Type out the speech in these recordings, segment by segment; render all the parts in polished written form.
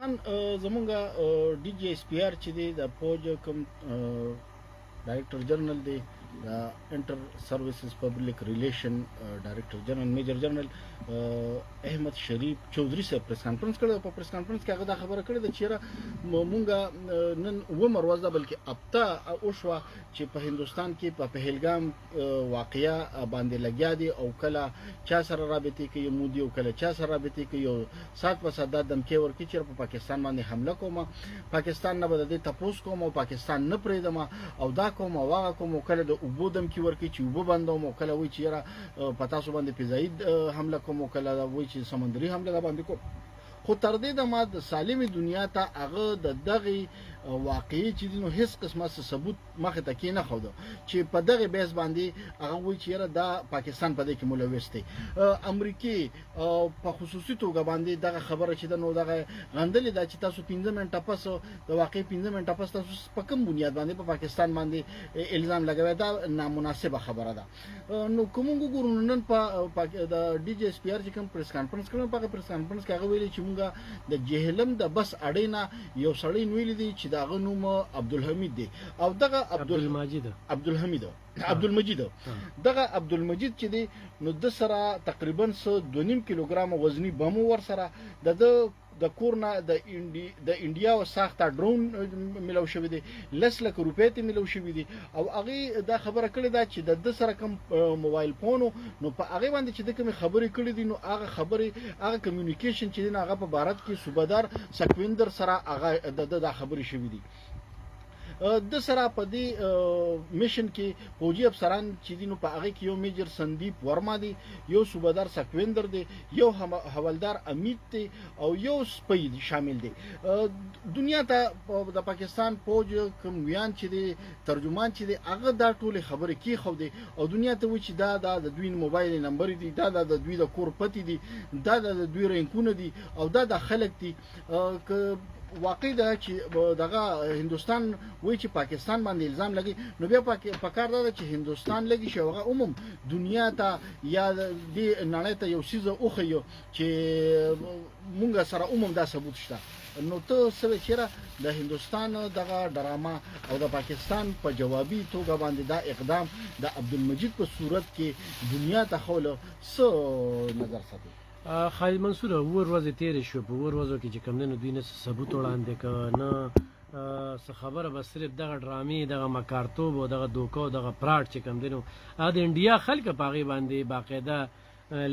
زمونږ ډي جی اس پی آر چې دی د فوج کوم ډایرکټر جنرال دی د انټر سروسز پبلک ریلیشن ډایرکټر جنرال میجر جنرال احمد شریف چودھری صاحب پریس کانفرنس کړی. په پریس کانفرنس کې هغه دا خبره کړې ده چې مونږ نن اومه ورځ ده بلکې هفته وشوه چې په هندوستان کې په پهلګام واقعیا باندې لګیا دي او کله چا سره رابطې کوي مودي او کله چا سره رابطې کوي او سات په سات دا دمکې ورکړي چې په پاکستان باندې حمله کوم، پاکستان نه به د دې تپوس کوم او پاکستان نه پرېږدم او دا کوم او هغه کوم او کله د اوبو دمکې ورکړي چې اوبه بندوم او کله وایي چې یاره په تاسو باندې فضایي حمله کوم او کله وایي چې سمندري حمله دا باندې کوم. خو تر دې دمه د سالمې دنیا ته هغه د دغې واقعي چې نو هیڅ قسمه ثبوت مخې ته کې نه ښوده چې په دغې بیس باندې هغه وایي چې یاره دا پاکستان په دې کې ملوث دی. امریکې په خصوصي توګه باندې دغه خبره چې ده نو دغه غندلې ده چې تاسو 15 منټه پس د واقعي 15 منټه پس تاسو په کوم بنیاد باندې په پاکستان باندې الزام لګوي. دا نامناسبه خبره ده. نو کوم وګورو نن په د ډي جی اس پی آر چې کوم پریس کانفرنس کړو په پریس کانفرنس کې هغه ویلي چې مونږ د جهلم د بس اړې نه یو سړی ویلی دی چې دغه نوم عبدالحمید دی او دغه عبدالمجید دغه عبدالمجید چې دی نو د سره تقریبا 2.5 کیلوګرام وزنی بم ور سره د کورنا د انډیا او ساخته ډرون ملو شوی دی 10 لک روپۍ ته ملو شوی دی او هغه دا خبره کړې ده چې د سره کوم موبایل فون نو په هغه باندې چې د کوم خبرې کړې دي نو هغه خبرې هغه کمیونیکیشن چې دی هغه په بھارت کې صوبیدار سکویندر سره هغه د خبرې شوی دي. د سره په دې میشن کې فوجي افسران چې دي نو په هغه کې یو میجر سندیپ ورما دی، یو صوبیدار سکویندر دی، یو حوالدار امیت دی او یو سپی شامل دی. دنیا ته د پاکستان فوج کوم ویان چې دی ترجمان چې دی هغه دا ټول خبرې کې خو دی او دنیا ته و چې دا د دوی موبایل نمبر دی، دا د دوی د کور پتی دی، دا د دوی رینکونه دي او دا د خلک دي. واقع ده چې دغه هندوستان وایي چې پاکستان باندې الزام لګي نو بیا پکار ده چې هندوستان لګي شي هغه عموم دنیا ته یا د نړۍ ته یو څه اوخیو چې مونږ سره عموم دا ثبوت شته. نو ته څه چیرې د هندوستان دغه ډرامه او د پاکستان په جوابي توګه باندې دا اقدام د عبدالمجید په صورت کې دنیا ته خوله څه نظر ساتي؟ خالد منصور ور ورځې تیرې شو په ور ورځو کې چې کوم نه دوی نه ثبوت وړاندې که نه څه خبره به صرف دغه ډرامې دغه مکارتوب او دغه دوکه او دغه پراټ چې کوم دی نو د انډیا خلک په هغې باندې باقاعده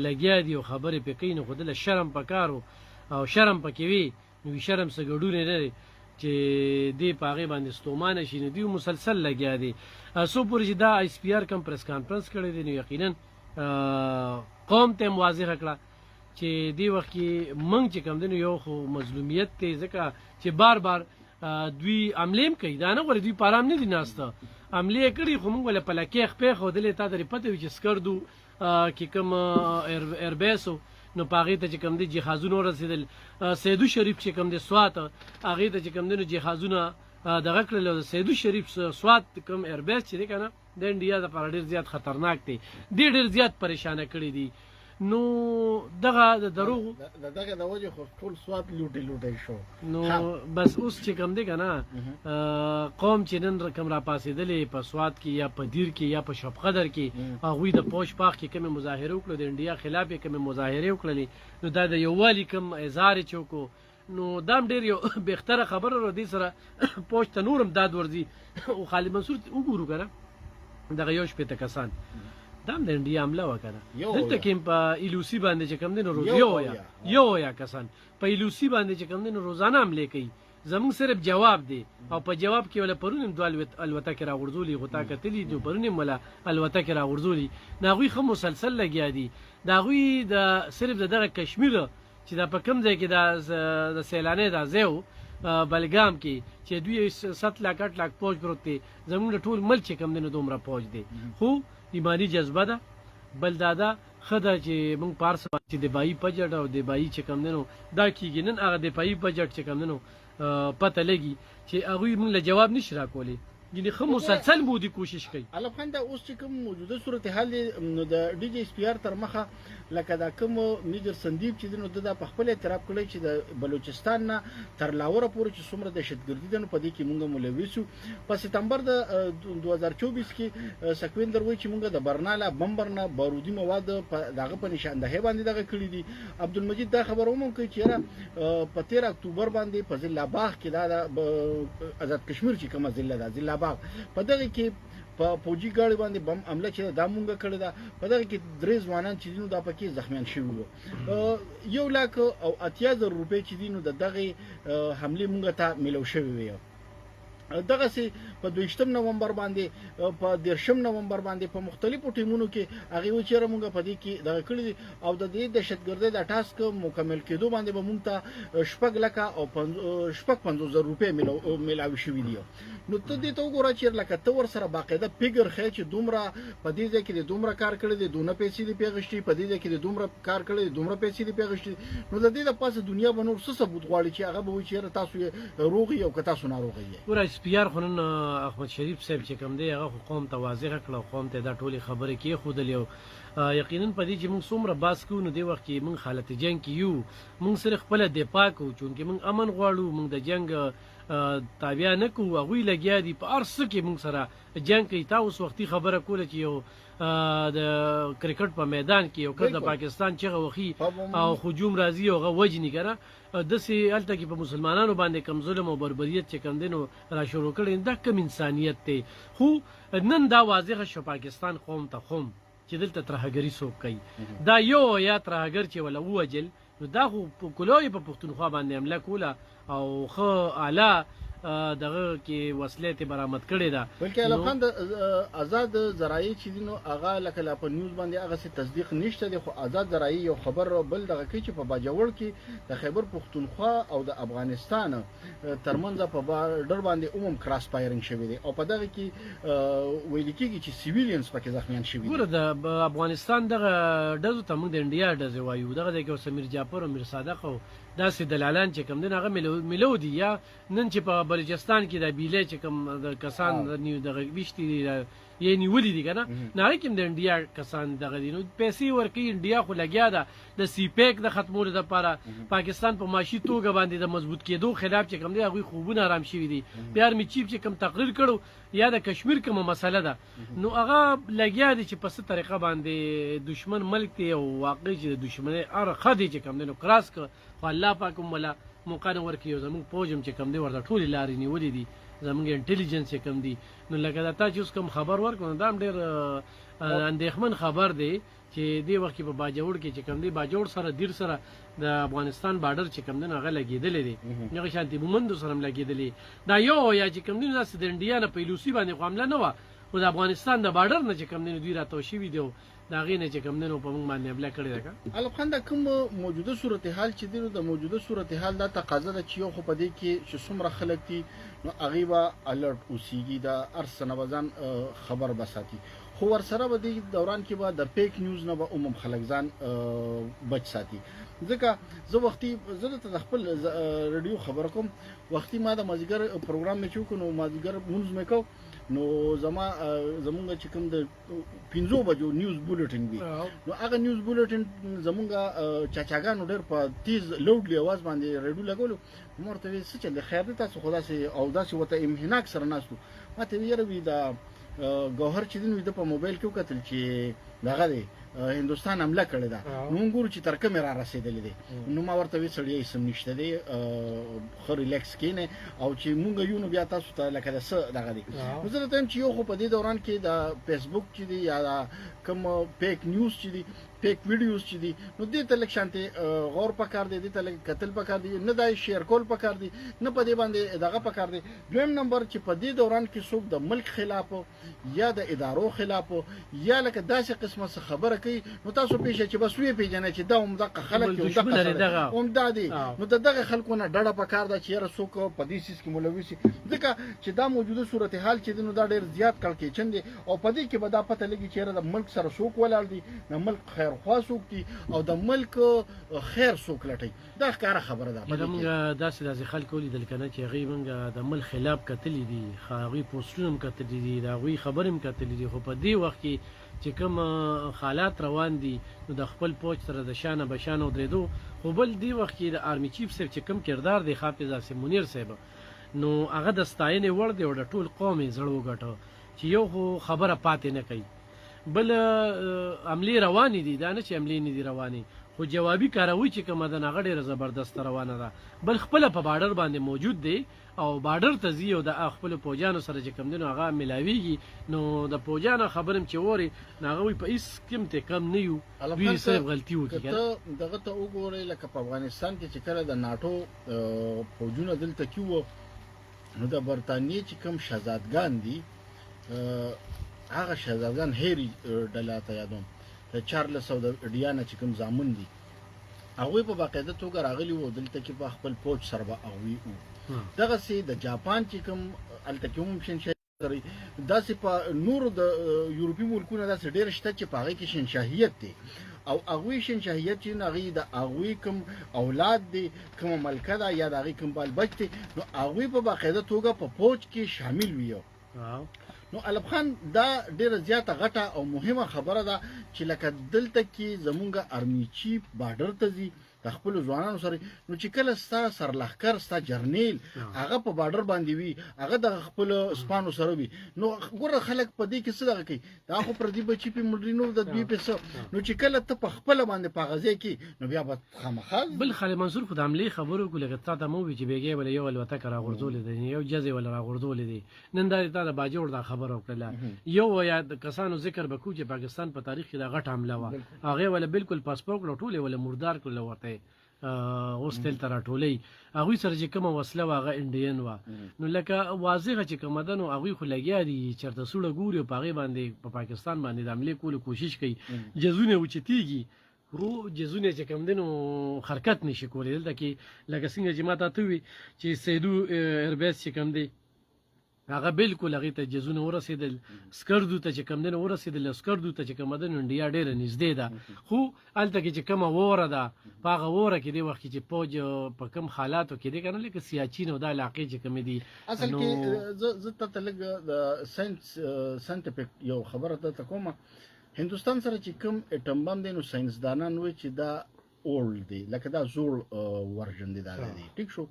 لګیا دي او خبرې پې کوي نو خو دله شرم پکار او شرم پکې وي نو شرم څه ګډون نه دی چې دې په هغې باندې ستومانه شي نو دوی مسلسل لګیا دي. څو پورې چې دا ایس پی آر کوم پریس کانفرنس کړی دی نو یقینا قوم ته هم واضحه کړه چې دی وخت کې موږ چې کوم دی نو یو خو مظلومیت دی ځکه چې بار بار دوی حملې هم کوي دا نه غواړي دوی په ارام نه دي ناسته حملې یې کړي خو موږ ولې په لکې خپې ښودلې تا درې پته وي چې سکردو کې کوم ایربیس و نو په هغې ته چې کوم دی جهازونه ورسېدل سیدو شریف چې کوم دی سوات هغې ته چې کوم دی نو جهازونه دغه کړل او سیدو شریف سوات کوم ایربیس چې دی که نه د انډیا دپاره ډېر زیات خطرناک دی ډېر زیات پریشانه کړي دي. نو دغه د دروغ دغه د وجه خو ټول سوات لوټي شو نو بس اوس چې کوم دی که نه قوم چې نن کوم را پاسېدلې په سوات کې یا په دیر کې یا په شبقدر کې هغوی د پوش پاخ کې کومې مظاهرې وکړو د انډیا خلاف یې کومې مظاهرې وکړلې نو دا د یووالي کوم اظهار یې چې وکړو نو دا هم ډېر یو بهتره خبره ده دې سره پوش ته نور هم داد ورځي. او خالد منصور وګورو که نه دغه یو شپېته کسان دا هم د انډیا حمله وه که نه دلته کې په ایلوسي باندې چې کوم دی نو یو یا کسان په ایلوسي باندې چې کوم دی نو روزانه حملې کوي زموږ صرف جواب دی او په جواب کې ولا پرون هم دوه الوتکې راغورځولي خو تا کتلي دي پرون هم ولا الوتکې راغورځولي د هغوی ښه مسلسل لګیا دي د هغوی د صرف د دغه کشمیر چې دا په کوم ځای کې د سیلانۍ دا ځای و بلګام کې چې دوی 7 لاک 8 لاک فوج پروت دی زموږ د ټول ملک چې کوم دی نو دومره فوج دی خو ایمانی جذبه ده بل دا ده ښه ده چې موږ په هر څه چې دفاعي بجټ او دفاعي چې کوم دی نو دا کېږي نن هغه دفاعي بجټ چې کوم دی نو پته لګي چې هغوی موږ له جواب نشي راکولی یعنی خو مسلسل مودي کوشش کوي. علم خان دا اوس چې کوم موجوده صورتحال دی نو د ډي جی اس پی آر تر مخه لکه دا کوم میجر سندیپ چې دی نو د په خپل اعتراف کړی چې د بلوچستان نه تر لاوره پورې چې څومره دهشتګردي ده نو په دې کې مونږ ملوي شو. په سپتمبر د 2024 کې سکویندر وایي چې مونږ د برناله بمبر نه بارودي مواد په دغه په نشاندهي باندې دغه کړی دي. عبدالمجید دا خبر هم کوي چې په 13 اکتوبر باندې په ضلع باغ کې دا آزاد کشمیر چې کومه ضلع ده ضلع باغ په دغه کې په فوجي ګاډي باندې بم حمله چې دا مونږ کړی دا په دغه کې درې ځوانان چې دینو دا پکې زخمیان شوي وو. 1,80,000 روپۍ چې دینو د دغه حمله مونږ ته ملو شوی وي. دغه سي په 22 نومبر باندې په 13 نومبر باندې په مختلفو ټیمونو کې هغه و چې موږ په دې کې دغه کړی دي او د دې دهشتګردۍ د ټاسک مکمل کېدو باندې به مونږ ته 50,000 روپۍ ملاوي شوي دي. نو ته دې ته وګوره چې لکه ته ور سره باقاعده پیګر خې چې دومره په دې ځای کې د دومره کار کړی دی دونه پیسې دی پیغشتي په دې ځای کې د دومره کار کړی دی دومره پیسې دی پیغشتي نو د دې د پاسه دنیا به نور څه ثبوت غواړي چې هغه به وي چې تاسو روغي او که تاسو ناروغي یې. ور اس پی آر خنن احمد شریف صاحب چې کوم دی هغه قوم ته واضح کړو قوم ته دا ټولي خبره کې خودل یو یقینا په دې چې موږ څومره باس کوو نو د وخت کې موږ حالت جنگ کې یو موږ سره خپل دفاع کوو چې موږ امن غواړو موږ د جنگ تابع نه کوو هغه لګیا دي په ارس کې موږ سره جنگ کوي. تاسو وختي خبره کوله چې یو د کرکټ په میدان کې یو کله د پاکستان چې غوخي او هجوم راځي او وجنی کړه د سي الته کې په مسلمانانو باندې کم ظلم او بربریت چې کم دینو را شروع کړي دا کم انسانيت ته خو نن دا واضح شو پاکستان قوم ته قوم چې دلته ترهګری سوق کوي دا یو یا ترهګر چې ولا وجل نو دا خو کولای په پښتونخوا باندې حمله کوله او خو اعلی دغه کې وسلې ته برآمد کړي ده. بلکې علم خان د آزاد ذرایع چې دینو هغه لکه لا په نیوز باندې هغه څه تصدیق نشته دی خو آزاد ذرایع یو خبر بل دغه کې چې په باجوړ کې د خیبر پښتونخوا او د افغانستان ترمنځ په بارډر باندې کراس فایرینګ شوی دی او په دغه کې ویل کېږي چې سیویلینز پکې زخمیان شوي دي. ګوره د افغانستان دغه ډزو ته موږ د انډیا ډز وایو دغه د سمیر جعفر او میر صادق او داسې دلالان چې کوم دین هغه ملو دي یا نن چې په بلوچستان کې د بیلې چې کوم د کسان د ویشتي یې نیولې دي کنه نه کوم د انډیا کسان دغه دي نو پیسې ورکې انډیا خو لګیا ده د سی پیک د ختمولو لپاره پاکستان په معاشي توګه باندې د مضبوط کېدو خلاف چې کوم دی هغه خوبونه آرام شوي دي. بیا می چیف چې کوم تقریر کړو یا د کشمیر کومه مسله ده نو هغه لګیا دي چې په څه طریقه باندې دشمن ملک دی او واقعي چې د دشمنه ارخه دي چې کوم دی نو کراس ک الله پاکم ولا موقع ورکیو زموږ پوجم چې کم دی ورته ټولې لارې نیولې دي زموږ انټيليجنس کم دی نو لکه دا تاسو کوم خبر ورکړو دا ډېر اندېښمن خبر دی چې دی وخت په باجوړ کې چې کم دی باجوړ سره دیر سره د افغانستان بارډر چې کم دی هغه لګیدلې دي هغه شانتي مومندو سره لګیدلې دا یو یا چې کم دی د انډیا نه پیلوسی باندې حمله نه و او د افغانستان د بارډر نه چې کم دی دوی راتو شي ویډیو دا غینه چې کم دنو په موږ باندې حمله کړې ده. علم خان دا کوم موجوده صورتحال چې دینو د موجوده صورتحال دا تقاضا ده چې یو خو په دې کې چې څومره خلک دي نو هغه به الرټ اوسېږي دا ارسنه وزن خبر بساتي خو ور سره به د دوران کې به د فیک نیوز نه به عموم خلک ځان بچ ساتي. ځکه زه وختي زه د خپل رادیو خبر کوم وختي ما د مازیګر پروګرام مې چوک نو مازیګر مونږ مې کو نو زمونږ چې کوم د 15 بجو نیوز بولټین وی نو هغه نیوز بولټین زمونږ چاچاګانو ډېر په تیز لوډلی आवाज باندې رادیو لګولو مرته څه چې خیر دې تاسو خدا سي او داسې وته امهناک سره ناسو ماته ویره وی دا گوهر چې دین وي د په موبایل کې وکتل چې دغه دی هندستان حمله کړې ده نو ګورو چې تر کومه را رسیدلې دي نو ما ورته وی سړی سم نشته دی خو ریلیکس کینه او چې مونږ یو نو بیا تاسو ته لکه د څه دغه دی نو زه ته چې یو خو په دې دوران کې د فیسبوک چې دی یا کوم فیک نیوز چې دی فیک ویډیوز چې دي نو دې ته لک شانتي غور پکار دی دې ته لک قتل پکار دی نه دای شیر کول پکار دی نه په دې باندې دغه پکار دی. دویم نمبر چې په دې دوران کې څوک د ملک خلاف یا د ادارو خلاف یا لکه داسې قسمه خبره کوي نو تاسو پیښه چې بس وی پیژنئ چې دا عمدغه خلک یو دغه عمده دي نو دغه خلکو نه ډډه پکار ده چې یاره څوک په دې سیس کې ملوث شي ځکه چې دا موجوده صورتحال چې دی نو دا ډېر زیات کړکېچن دی او په دې کې به دا پته لګي چې یاره د ملک سره څوک ولاړ دي د ملک خیرخوا څوک دي او د ملک خیر څوک لټوي دا ښکاره خبره ده موږ داسې خلک ولیدل که نه چې هغوی موږ د ملک خلاف کتلي دي هغوی پوسټونه هم کتلي دي د هغوی خبرې هم کتلي دي خو په دې وخت کې چې کوم حالات روان دي نو د خپل پوج سره د شانه بشانه ودرېدو خو بل دې وخت کې د آرمي چیف صاحب چې کوم کردار دی حافظ اسم منیر صاحب نو هغه د ستاینې وړ دی او د ټول قوم یې زړه وګټه چې یو خو خبره پاتې نه کوي بل عملې روانې دي دا نه چې عملې نه دي روانې خو جوابي کاروي چې کومه ده هغه ډېره زبردست روانه ده بل خپله په بارډر باندې موجود دی او بارډر ته ځي او د خپلو پوجانو سره چې کوم دی نو هغه ملاویږي نو د پوجانو خبرم چې اوري نو هغوی په هېڅ قیمتې کم نه یو دوی صرف غلطي وکړي ته دغه ته وګورئ لکه په افغانستان کې چې کله د ناټو پوجونه دلته کې وو نو د برطانیې چې کوم شهزادګان دي هغه شهزادګان هیري ډله ته یادوم د چارلس او د ډیانا چې کوم زامن دي هغوی په باقاعده توګه راغلي وو دلته کې په خپل پوج سره به هغوی وو دغسې د جاپان چې کوم هلته کې هم شنشاهي کوي داسې په نورو د یورپي ملکونو داسې ډېر شته چې په هغې کې شنشاهیت دی او هغوی شنشاهیت چې هغوی د هغوی کوم اولاد دی کومه ملکه ده یا د هغوی کوم بالبچ دی نو هغوی په باقاعده توګه په پوج کې شامل وي نو علب خان دا ډیره زیاته غټه او مهمه خبره ده چې لکه دلته کې زمونږ آرمي چیف بارډر ته ځي د خپلو ځوانانو سره نو چې کله ستا سرلښکر ستا جرنیل هغه په بارډر باندې وي هغه د خپلو سپانو سره وي نو ګوره خلک په دې کې څه دغه کوي دا خو پردي بچي په مډرینو د دوی په څه نو چې کله ته په خپله باندې په غځې کې نو بیا به خامخا بل خالد منصور خو د حملې خبرو وکړو لکه تا ته مو وي چې بېګۍ ولا یو الوتکه راغورځولې ده یو جزې ولا راغورځولې دي نن دا تا د باجوړ دا خبره وکړله یو یا د کسانو ذکر به کوو چې پاکستان په تاریخ کې دا غټه حمله وه هغې ولا بالکل پاسپورټ کړو ټولې ولا مردار کړله ورته اوس دلته راټولوي هغوی سره چې کومه وسله وه هغه انډین وه نو لکه واضحه چې کومه ده نو هغوی خو لګیا دي چېرته سوړه ګوري او په هغې باندې په پاکستان باندې د حملې کولو کوشش کوي جزونه اوچتېږي خو جزونه چې کوم دی نو حرکت نشي کولی دلته کې لکه څنګه چې ما ته ووي چې سیدو ایربیس چې کوم دی هغه بالکل هغې ته جزونه ورسېدل سکردو ته چې کوم دی نو ورسېدل سکردو ته چې کومه ده نو انډیا ډېره نږدې ده خو هلته کې چې کومه وره ده په هغه وره کې دې وخت کې چې پوج په کوم حالاتو کې دی که نه لکه سیاچین او دا علاقې چې کومې دي اصل کې زه ته لږ د ساینټیفیک یو خبره درته کومه هندوستان سره چې کوم اټم بم دی نو ساینسدانان وایي چې دا اولډ دی لکه دا زوړ ورژن دی دا دی ټیک شو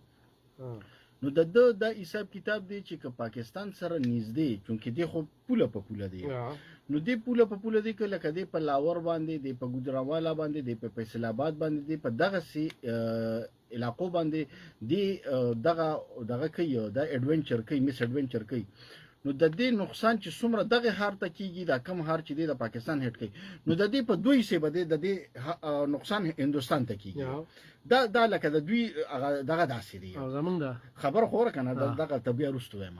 نو د ده دا حساب کتاب دی چې که پاکستان سره نږدې چونکې دی خو پوله په پوله دی نو دی پوله په پوله دی که لکه دی په لاور باندې دی په ګوجرانوالا باندې دی په فیصل آباد باندې دی په دغسې علاقو باندې دی دغه کوي دا اډونچر کوي مس اډونچر کوي نو د دې نقصان چې څومره دغه هار ته کیږي دا کم هار چې دی د پاکستان هټ کوي نو د دې په دوی حصې به د دې نقصان هندوستان ته کیږي دا لکه د دوی دغه داسې دی زمونږ خبر خو ورکنه دغه طبیعه رستو وایم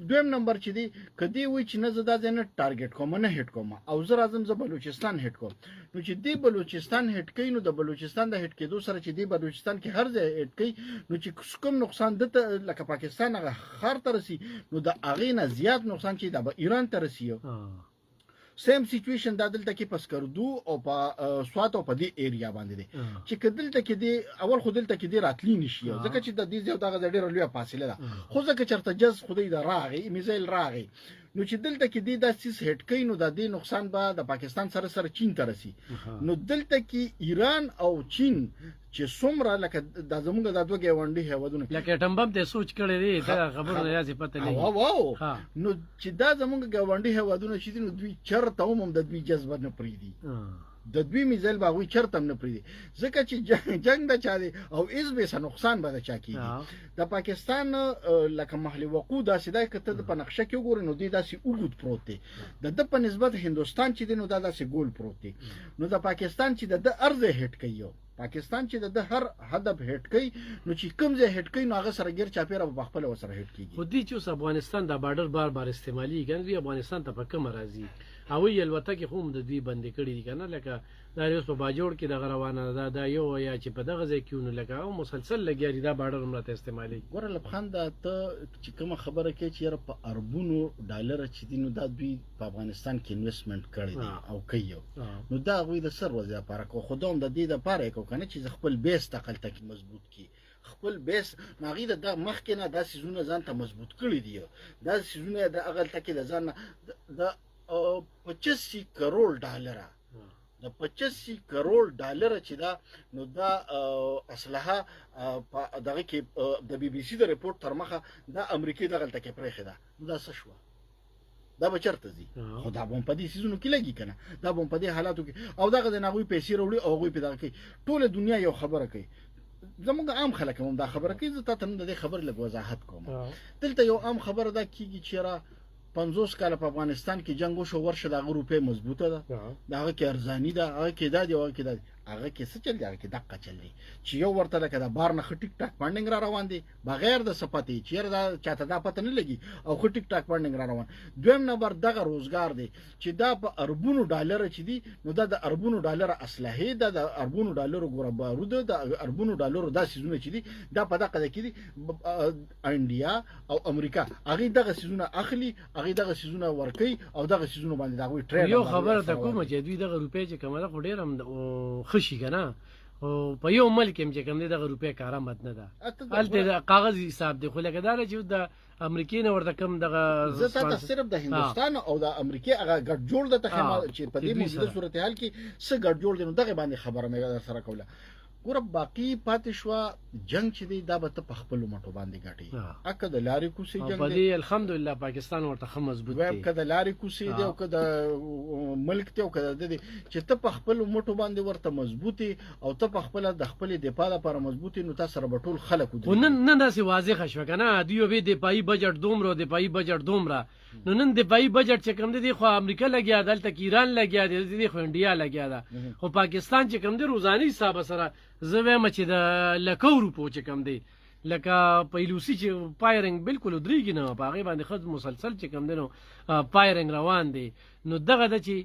دویم نمبر چې دی که دی وایي چې نه زه دا ځای نه ټارګېټ کوم نه هټ کوم او زه راځم زه بلوچستان هټ کوم نو چې دی بلوچستان هټ کوي نو د بلوچستان د هټ کېدو سره چې دی بلوچستان کې هر ځای هټ کوي نو چې کوم نقصان دته لکه پاکستان هغه ښار ته رسي نو د هغې نه زیات نقصان چې دا به ایران ته رسي سیم سیچویشن دا دلته کې په سکردو او په سوات او په دې ایریا باندې دی چې که دلته کې دی اول خو دلته کې دی راتلی نشي ځکه چې د دې ځای دغه ډېره لویه فاصله ده خو ځکه چېرته جز خدای د راغی میزایل راغی نو چې دلته کې دی دا سیس هټ کوي نو د دې نقصان به د پاکستان سره چین ته رسي نو دلته کې ایران او چین چې څومره لکه دا زمونږ دا دوه ګاونډي هېوادونه لکه اټم بم ته سوچ کړی دی دا خبره نه یاسې پته لګي واو نو چې دا زمونږ ګاونډي هېوادونه چې دي نو دوی چېرته هم د دوی جذبه نه پرېږدي د دوی میزایل به هغوی چېرته هم نه پرېږدي ځکه چې جنګ د چا دی او هېڅ بېسه نقصان به د چا کېږي د پاکستان لکه محل وقوع داسې دی که ته په نقشه کې وګورې نو دی داسې اوږد پروت دی د ده په نسبت هندوستان چې دی نو دا داسې ګول پروت دی نو د پاکستان چې د ده هر ځای هټ کوي پاکستان چې د هر هدف هټ کوي نو چې کوم ځای هټ کوي نو هغه سره ګیر چاپېره به پخپله ورسره هټ کېږي خو دې چې اوس افغانستان دا بارډر بار استعمالېږي کنه دوی افغانستان ته په کومه راځي هوایي الوتکې خو هم د دوی بندې کړي دي که نه لکه دا اوس په باجوړ کې دغه روانه ده دا یو یا چې په دغه ځای کې ونو لکه هغه مسلسل لګیا دي دا باډر هم راته استعمالوي ګوره لبخان دا ته چې کومه خبره کوي چې یاره په اربونو ډالره چې دي نو دا دوی په افغانستان کې انویسټمنټ کړی دی او کوي نو دا هغوی د سر وضع لپاره کو خو دا هم د دې دپاره یې کو که نه چې خپل بیس دقلته کې مضبوط کړي خپل بیس نو هغوی د مخکې نه دا څیزونه ځان ته مضبوط کړي دي دا څیزونه یې د هغلته کې د ځان نه د 85 کروڑ ډالره د 85 کروڑ ډالر چې دا نو دا اسلحه په دغه کې د بي بي سي د ریپورت تر مخه دا امریکای دغلته کې پرېښې ده نو دا څه شوه دا به چېرته ځي خو دا به هم په دې څیزونو کې لګي که نه دا به هم په دې حالاتو کې او دغه د هغوی پیسې راوړي او هغوی پې دغه کوي ټوله دنیا یو خبره کوي زموږ عام خلک هم دا خبره کوي زه تا ته نن د دې خبرې لږ وضاحت کوم دلته یو عام خبره دا کېږي چې یاره 50 کاله په افغانستان کې جنگ وشو ورشه د هغه روپۍ مضبوطه ده د هغه کې ارزاني ده هغه کې دا دی هغه کې دا دی هغه کې څه چل دی هغه کې دقه چل دی چې یو ورته لکه د بار نه ښه ټیک ټاک فنډینګ را روان دی بغیر د څه پتې چې یاره دا چاته دا پته نه لګي او ښه ټیک ټاک فنډینګ را روان دویم نمبر دغه روزګار دی چې دا په اربونو ډالره چې دي نو دا د اربونو ډالره اسلحې ده د اربونو ډالرو ګوره بارود د اربونو ډالرو دا څیزونه چې دي دا په دغه کې دي انډیا او امریکا هغوی دغه څیزونه اخلي هغوی دغه څیزونه ورکوي او دغه څیزونه باندې د هغوی ټریډ یو خبره ته کومه چې دوی دغه روپۍ چې کومه ده خو ډېر هم ښه شي که نه خو په یو ملک کې هم چې کوم دی دغه روپۍ کارآمد نه ده هلته د کاغذ حساب دی خو لکه دا ده چې د امریکې نه ورته کوم دغه زه تا ته صرف د هندوستان او د امریکې هغه ګډ جوړ درته ښیم چې په دې موجوده صورتحال کې څه ګډ جوړ دی نو دغې باندې خبره مې در سره کوله ګوره باقي پاتې شوه جنګ چې دی دا به ته په خپلو مټو باندې ګټې که د لارې کوڅې جنګ په دې الحمدلله پاکستان ورته ښه مضبوط دی که د لارې کوڅې دی او که د ملک دی او که د دی چې ته په خپلو مټو باندې ورته مضبوطې او ته په خپله د خپلې دفاع لپاره مضبوطې نو تا سره به ټول خلک خو نن داسې واضحه شوه که نه دوی وې دفاعي بجټ دومره دفاعي بجټ دومره نو نن دفاعي بجټ چې کوم دی خو امریکا لګیا ده هلته کې ایران لګیا دی خو انډیا لګیا ده خو پاکستان چې کوم دی روزاني حساب سره زه وایم چې د لکو روپو چې کوم دی لکه پیلوسی چې پایرنګ بالکل درېږي نه په هغې باندې ښه مسلسل چې کوم دی نو پایرنګ روان دی نو دغه ده چې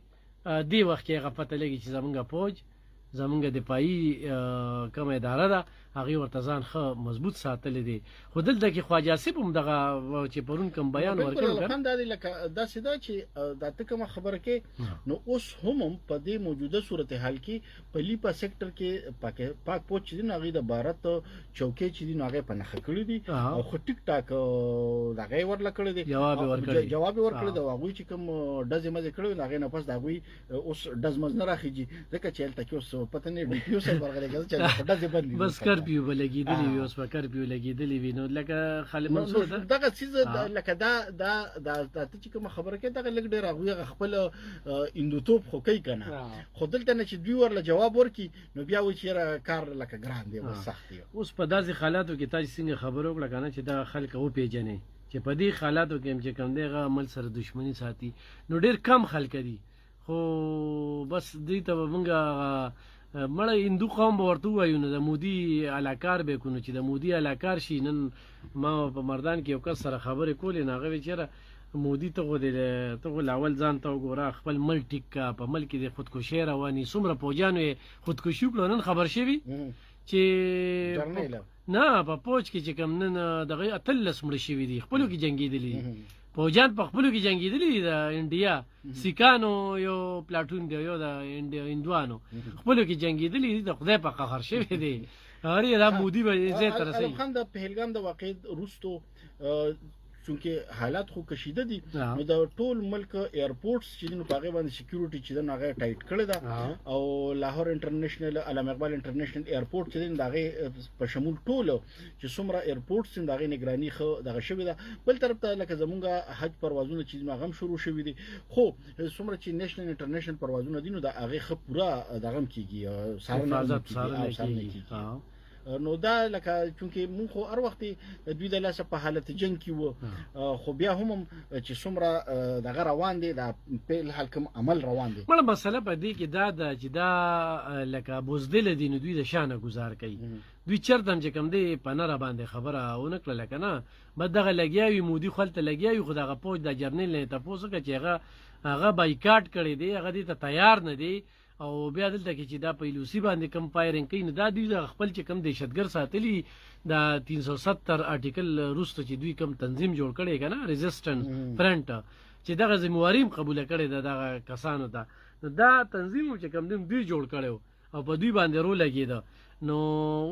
دې وخت کې هغه پته لګي چې زمونږ فوج زمونږ دفاعي کومه اداره ده هغې ورته ځان ښه مضبوط ساتلی دی خو دلته کې خواجه آصف هم دغه چې پرون کوم بیان ورکړی دا دی لکه داسې ده چې دا ته کومه خبره کې نو اوس هم په دې موجوده صورتحال کې په لیپا سیکټر کې پاک فوج چې دي نو هغې د بھارت چوکۍ چې دي نو هغې په نښه کړي دي او ښه ټیک ټاک هغه یې ورله کړی دی جواب یې ورکړی دی او هغوی چې کوم ډزې مزې کړی د هغې نه پس د هغوی اوس ډز مز نه راخیږي ځکه چې هلته کې اوس پته نه ډي پي او صاحب ورغلی چې په ډزې بند بس کرفیو به لګېدلي وي اوس به کرفیو لګېدلي وي نو لکه خالد منصور دغه څیز لکه دا ته چې کومه خبره کوي دغه لږ ډېر هغوی هغه خپل هندوتوب خو کوي که نه خو دلته نه چې دوی ورله جواب ورکړي نو بیا وایي چې یاره کار لکه ګران دی سخت دی اوس په داسې حالاتو کې تاسو څنګه خبره وکړه که نه چې دغه خلک وپېژنئ چې په دې حالاتو کې هم چې کوم دی هغه عمل سره دښمني ساتي نو ډېر کم خلک دي خو بس دوی ته به مونږ مړه هندو قوم به ورته ووایو نو د مودي علاکار به کړو چې د مودي علاکار شي نن ما په مردان کې یو کس سره خبرې کولې نو هغه وایي چې یاره مودي ته خو اول ځان ته وګوره خپل ملک ټیک کا په ملک کې د خودکشۍ رواني څومره پوجانو یې خودکشي وکړو نن خبر شوي چې نه په پوج کې چې کوم نن دغه 18 مړه شوي دي خپلو کې جنګېدلي دي فوجان په خپلو کې جنګېدلي دي د انډیا سیکانو یو پلاټون دی یو د هندوانو خپلو کې جنګېدلي دي د خدای په قهر شوي دي هرې دا مودي به ځای ته رسوي خان د پهلګام د واقعې وروستو چونکې حالات خو کشیده دي نو د ټول ملک ایرپورټس چې دي نو په هغې باندې سیکیورټي چې ده نو هغه ټایټ کړې ده او لاهور انټرنیشنل علامه اقبال انټرنیشنل ایرپورټ چې دی نو د هغې په شمول ټولو چې څومره ایرپورټس دي نو د هغې نګراني ښه دغه شوې ده بل طرف ته لکه زمونږ حج پروازونه چې دي نو هغه هم شروع شوي دي خو څومره چې نیشنل انټرنیشنل پروازونه دي نو د هغې ښه پوره دغه هم کېږي څارنه کېږي نو دا لکه چونکې مونږ خو هر وخت دوی د لاسه په حالت جنګ کې وو خو بیا هم چې څومره دغه روان دی د فعل کوم عمل روان دی مړه مسله په دې کې دا ده چې دا لکه بزدله دي نو دوی د شانه ګزار کوي دوی چېرته هم چې کوم دی په نه را باندې خبره ونه کړله که نه بس دغه لګیا وي مودي خو هلته لګیا وي خو دغه پوج د جرنیل نه یې تپوس وکړه چې هغه هغه بایکاټ کړی دی، هغه دې ته تیار نه دی او بیا دلته کې چې دا په ایلوسی باندې کم فایرنګ کوي، نو دا دوی د خپل چې کم دهشتګر ساتلي دا 370 آرټیکل وروسته چې دوی کم تنظیم جوړ کړی که نه ریزسټنس فرنټ چې دغه ذمواري هم قبوله کړې ده دغه کسانو ته، نو دا تنظیم چې کم دی دوی جوړ کړی او په دوی باندې رو لګېده، نو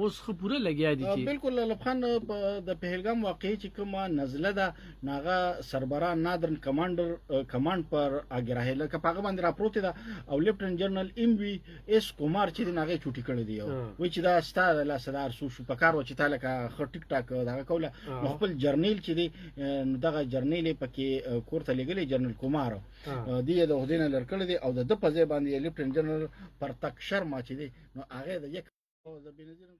اوس خو پوره لګیا دي چې بالکل لطف خان د پهلګام واقعي چې کومه نزله ده هغه سربراه نادرن کمانډ پر اګراهه لکه په هغه باندې راپروت ده او لیفټننټ جنرال ام وی اس کومار چې هغه چوټي کړی دی او چې دا ستاره لا صدر سو په کار و چې تعالی کا ټیک ټاک دا کوله خپل جرنیل چې دی دغه جرنیل پکې کورته لګلې جنرال کومار دی د هدینه لرکړی دی او د په ځای باندې لیفټننټ جنرال پرتک شرما چې دی نو هغه د یک او د بنظیر